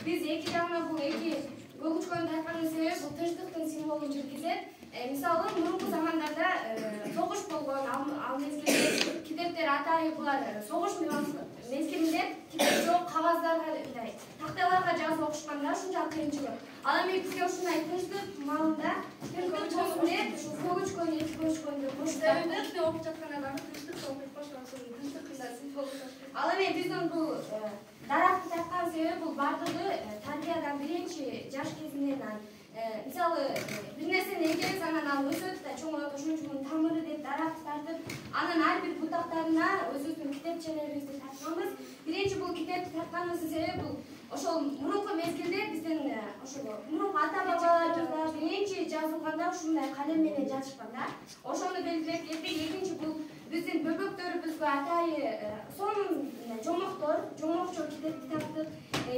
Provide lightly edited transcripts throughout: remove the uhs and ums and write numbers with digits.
Биз эки жагына бул эки көк тарткандын себеби бул тынчтыктын символун жеткизет. Мисалы мурунку замандарда согуш болгон, ал мезгилде китептер атайы булар согуш мезгилинде китеп жок, кагаздарга, такталарга жазып окушканда ушунчалык кыйынчылык. Ал эми бизге ушундай тынчтык маалында тынчтык болсун деп көгүчкөн, эки көгүчкөндү коштук. Себеби окуп жаткан адамды тынчтык окуп баштаган тынчтык символу. Ал эми биздин бул даракты тарткан себеби бул бардыгы тарбиядан биринчи жаш кезинен мисалы бир нерсени эгебиз анан ал өсөт да чоңойот, ошон үчүн тамыры деп даракты тартып, анан ар бир бутактарына өзүбүздүн китепчелерибизди тартканбыз. Биринчи бул китепти тартканыбыздын себеби бул ошол мурунку мезгилде биздин ошол мурунку ата бабаларыбызда биринчи жазылганда ушундай калем менен жазышкан да. Ошону белгилеп келдик. Экинчи бул биздин бөбөктөрүбүзгө атайы сонун жомокчо китепти тарттык.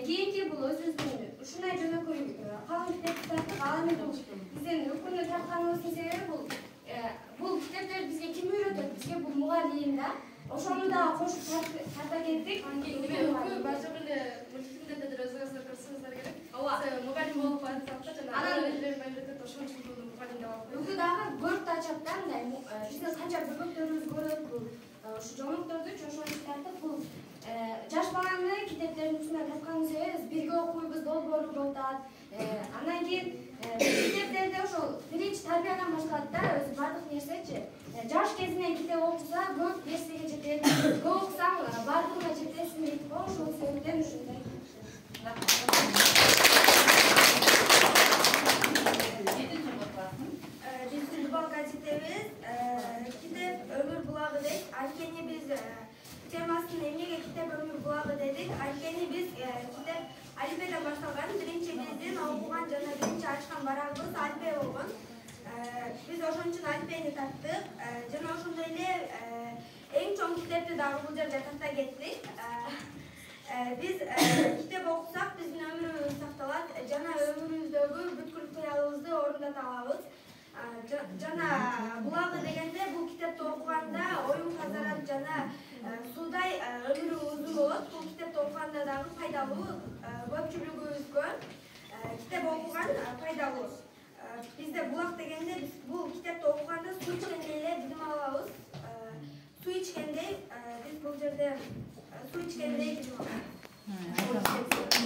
Кийинки бул өзүбүздүн ушундай жөнөкөй калың китепти тарттык. Ал эми бул биздин өкүмдү тартканыбыздын себеби бул китептерди бизге ким үйрөтөт? Бизге бул мугалим да. Ошону да кошуп тарта кеттик. Башка эле мультфильмдерде деле өзүңүздөр көрсөңүздөр керек. Ооба. Мугалим болуп атсак да жана анан ошон үчүн бул мугалим деп алып. Бүгүн дагы көрүп ачат да, мындай биздин канча бөбөктөрүбүз көрөт бул ушу жомокторду чошонуп тартып бул жаш баланы китептердин үстүнө тарткан себеби бирге окуйбуз, долбоору болуп атат. Андан кийин китептерде ошол биринчи тарбиядан башталат да, өзү бардык нерсечи. Жаш кезинен китеп окуса көп нерсеге жетет. Көп окусаң бардыгына жетесиң дейт го, ошол себептен ушундай. Биздин Дубал газетебиз китеп өмүр булагы дейт. Анткени биз темасын эмнеге китеп өмүр булагы дедик? Анткени биз китеп алифбеден башталган. Биринчи биздин окуган жана биринчи ачкан барагыбыз алифбе болгон. Биз ошон үчүн алифбени тарттык. Жана ошондой эле эң чоң китепти дагы бул жерде тарта кеттик. Биз китеп окусак биздин өмүрүбүз сакталат, жана өмүрүбүздөгү бүткүл кыялыбызды орундата алабыз. Жана булагы дегенде бул китепти окуганда оюң тазарат жана суудай өмүрү узун болот. Бул китепти окуганда дагы пайдалуу, көпчүлүгүбүзгө китеп окуган пайдалуу. Бизде булак дегенде биз бул китепти окуганда суу ичкендей эле билим алабыз. Суу ичкендей, биз бул жерде суу ичкендей билим алабыз.